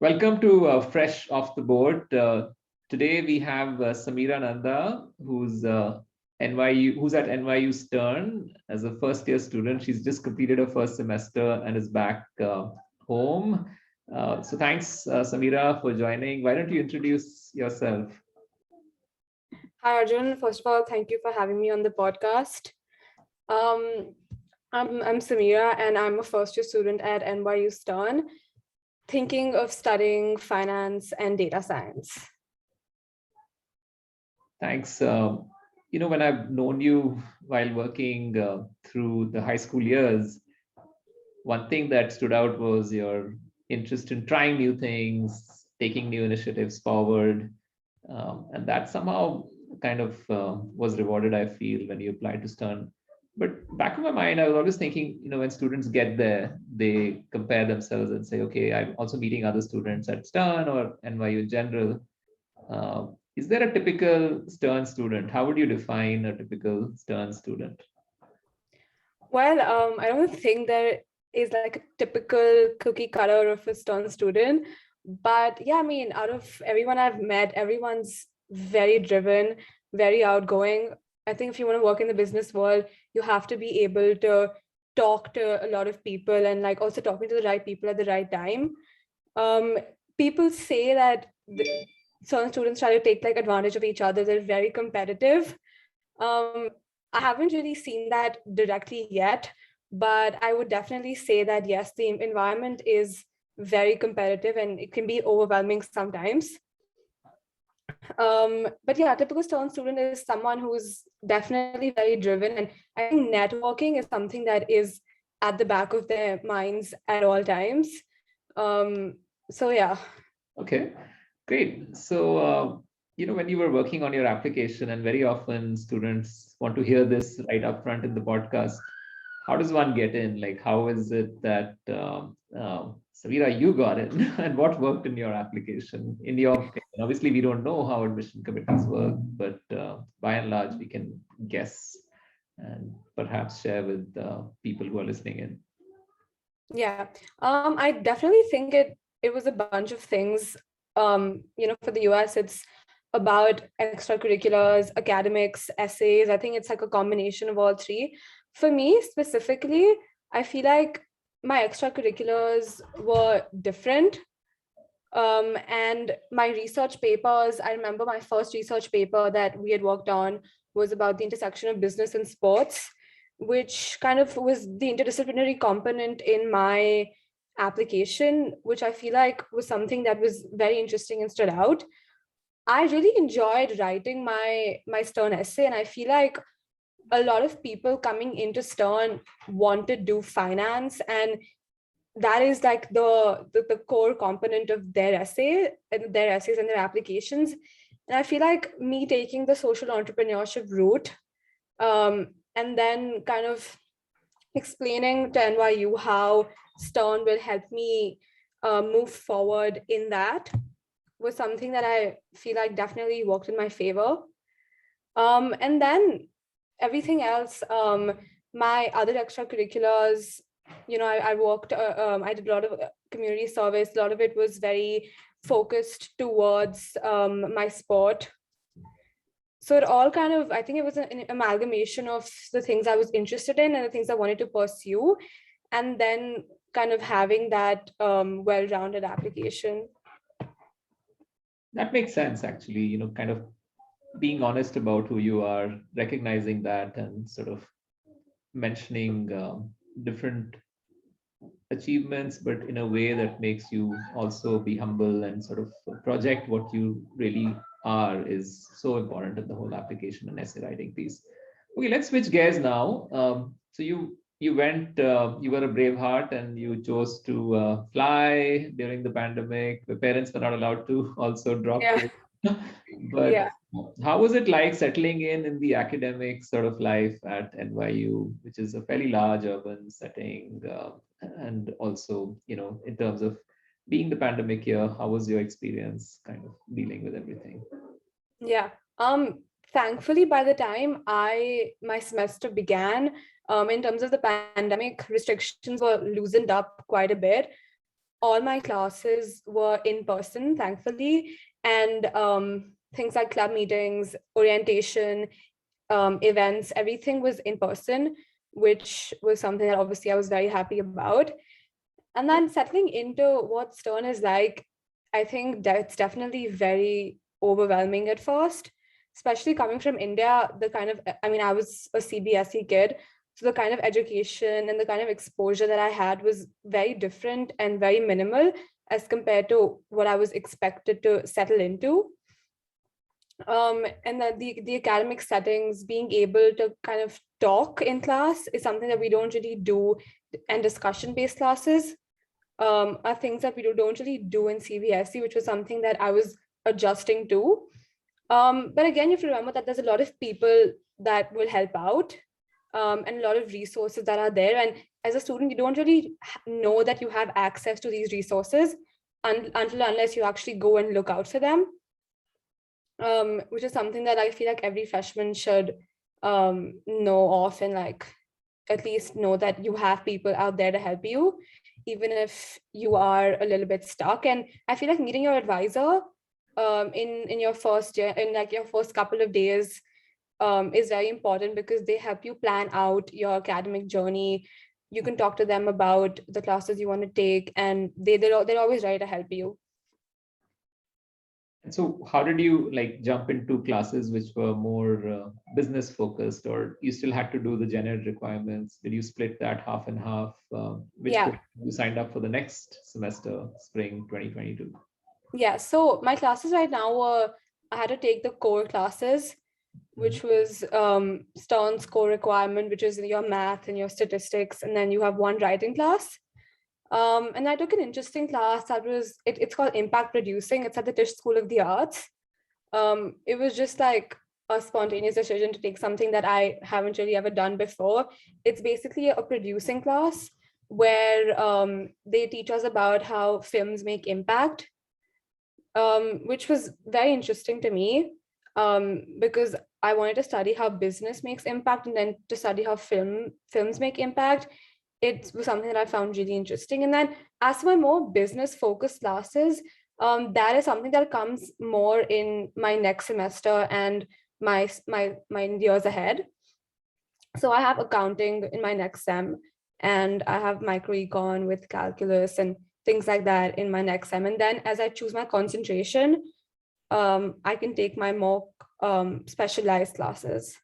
Welcome to Fresh Off the Board. Today we have Samira Nanda, who's at NYU Stern as a first-year student. She's just completed her first semester and is back home. So thanks, Samira, for joining. Why don't you introduce yourself? Hi, Arjun. First of all, thank you for having me on the podcast. Um, I'm Samira, and I'm a first-year student at NYU Stern, thinking of studying finance and data science. Thanks. When I've known you while working through the high school years, one thing that stood out was your interest in trying new things, taking new initiatives forward. And that somehow kind of was rewarded, I feel, when you applied to Stern. But back in my mind, I was always thinking, when students get there, they compare themselves and say, okay, I'm also meeting other students at Stern or NYU in general. Is there a typical Stern student? How would you define a typical Stern student? Well, I don't think there is like a typical cookie cutter of a Stern student, but yeah, I mean, out of everyone I've met, everyone's very driven, very outgoing. I think if you want to work in the business world, you have to be able to talk to a lot of people and like also talking to the right people at the right time. Um, People say that certain students try to take like advantage of each other. They're very competitive. Um, I haven't really seen that directly yet, but I would definitely say that yes, the environment is very competitive and it can be overwhelming sometimes. But yeah, a typical Stern student is someone who's definitely very driven. And I think networking is something that is at the back of their minds at all times. So yeah. Okay, great. So, when you were working on your application, and very often students want to hear this right up front in the podcast, how does one get in? Like, how is it that, Savira, you got in, and what worked in your application? In your opinion, obviously, we don't know how admission committees work, but by and large, we can guess and perhaps share with people who are listening in. Yeah. I definitely think it was a bunch of things. For the US, it's about extracurriculars, academics, essays. I think it's like a combination of all three. For me specifically, I feel like my extracurriculars were different. And my research papers, I remember my first research paper that we had worked on was about the intersection of business and sports, which kind of was the interdisciplinary component in my application, which I feel like was something that was very interesting and stood out. I really enjoyed writing my Stern essay, and I feel like a lot of people coming into Stern want to do finance, and that is like the core component of their essay and their essays and their applications. And I feel like me taking the social entrepreneurship route, and then kind of explaining to NYU how Stern will help me move forward in that was something that I feel like definitely worked in my favor. And then everything else, my other extracurriculars, I worked, I did a lot of community service. A lot of it was very focused towards my sport. So it all kind of, I think it was an amalgamation of the things I was interested in and the things I wanted to pursue, and then kind of having that well-rounded application. That makes sense, actually, kind of being honest about who you are, recognizing that, and sort of mentioning different achievements, but in a way that makes you also be humble and sort of project what you really are is so important in the whole application and essay writing piece. Okay, let's switch gears now. So you went, you were a brave heart and you chose to fly during the pandemic. The parents were not allowed to also drop Yeah. you. But Yeah. how was it like settling in the academic sort of life at NYU, which is a fairly large urban setting, and also, in terms of being the pandemic year, how was your experience kind of dealing with everything? Yeah. Thankfully, by the time my semester began, in terms of the pandemic, restrictions were loosened up quite a bit. all my classes were in person, thankfully, and things like club meetings, orientation, events, everything was in person, which was something that obviously I was very happy about. And then settling into what Stern is like, I think that's definitely very overwhelming at first, especially coming from India. The kind of, I mean, I was a CBSE kid. So the kind of education and the kind of exposure that I had was very different and very minimal as compared to what I was expected to settle into. And that the academic settings, being able to kind of talk in class is something that we don't really do, and discussion based classes are things that we don't really do in CBSE, which was something that I was adjusting to. But again, you have to remember that there's a lot of people that will help out, and a lot of resources that are there. And as a student, you don't really know that you have access to these resources until unless you actually go and look out for them, which is something that I feel like every freshman should know of, and like at least know that you have people out there to help you, even if you are a little bit stuck. And I feel like meeting your advisor in your first year, in like your first couple of days, is very important because they help you plan out your academic journey. You can talk to them about the classes you want to take, and they're always ready to help you. And so how did you like jump into classes which were more business focused, or you still had to do the general requirements? Did you split that half and half? Which Yeah. course you signed up for the next semester, spring 2022? Yeah. So my classes right now were, I had to take the core classes, which was Stern's core requirement, which is your math and your statistics, and then you have one writing class. And I took an interesting class that was, it's called Impact Producing. It's at the Tisch School of the Arts. It was just like a spontaneous decision to take something that I haven't really ever done before. It's basically a producing class where they teach us about how films make impact, which was very interesting to me, because I wanted to study how business makes impact and then to study how films make impact. It was something that I found really interesting. And then as for my more business focused classes, that is something that comes more in my next semester and my years ahead. So I have accounting in my next sem, and I have microecon with calculus and things like that in my next sem. And then as I choose my concentration, I can take my more specialized classes.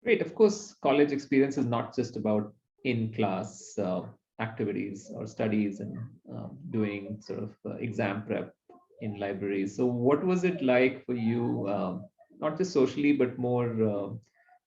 Great. Of course, college experience is not just about in-class activities or studies and doing sort of exam prep in libraries. So what was it like for you, not just socially, but more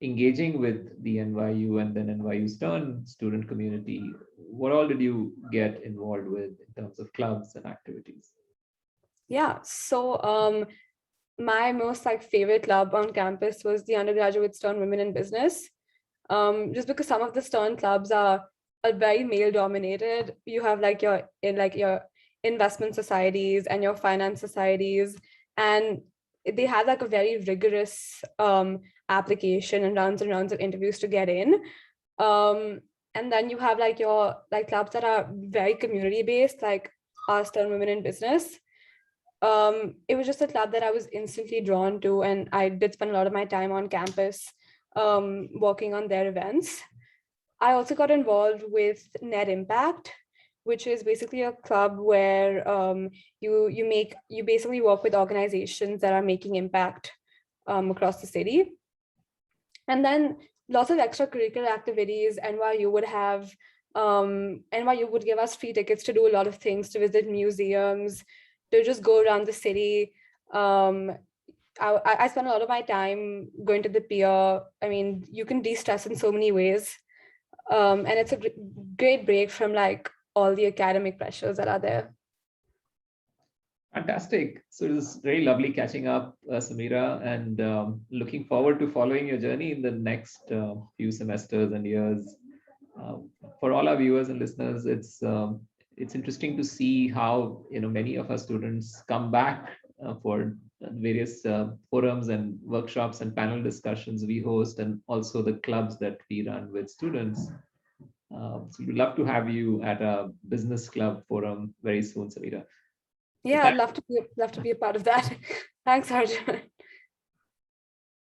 engaging with the NYU and then NYU Stern student community? What all did you get involved with in terms of clubs and activities? Yeah. So my most like favorite club on campus was the undergraduate Stern Women in Business. Just because some of the Stern clubs are very male dominated. You have like your investment societies and your finance societies, and they had like a very rigorous application and rounds of interviews to get in. And then you have like your like clubs that are very community based, like our Stern Women in Business. It was just a club that I was instantly drawn to, and I did spend a lot of my time on campus working on their events. I also got involved with Net Impact, which is basically a club where you basically work with organizations that are making impact across the city. And then lots of extracurricular activities. NYU would give us free tickets to do a lot of things, to visit museums, to just go around the city. I spent a lot of my time going to the pier. I mean, you can de-stress in so many ways. And it's a great break from like all the academic pressures that are there. Fantastic. So it was very lovely catching up, Samira, and looking forward to following your journey in the next few semesters and years. For all our viewers and listeners, it's interesting to see how many of our students come back for various forums and workshops and panel discussions we host, and also the clubs that we run with students. So we'd love to have you at a business club forum very soon, Samira. So Yeah, I'd love to be a part of that. Thanks, Arjun.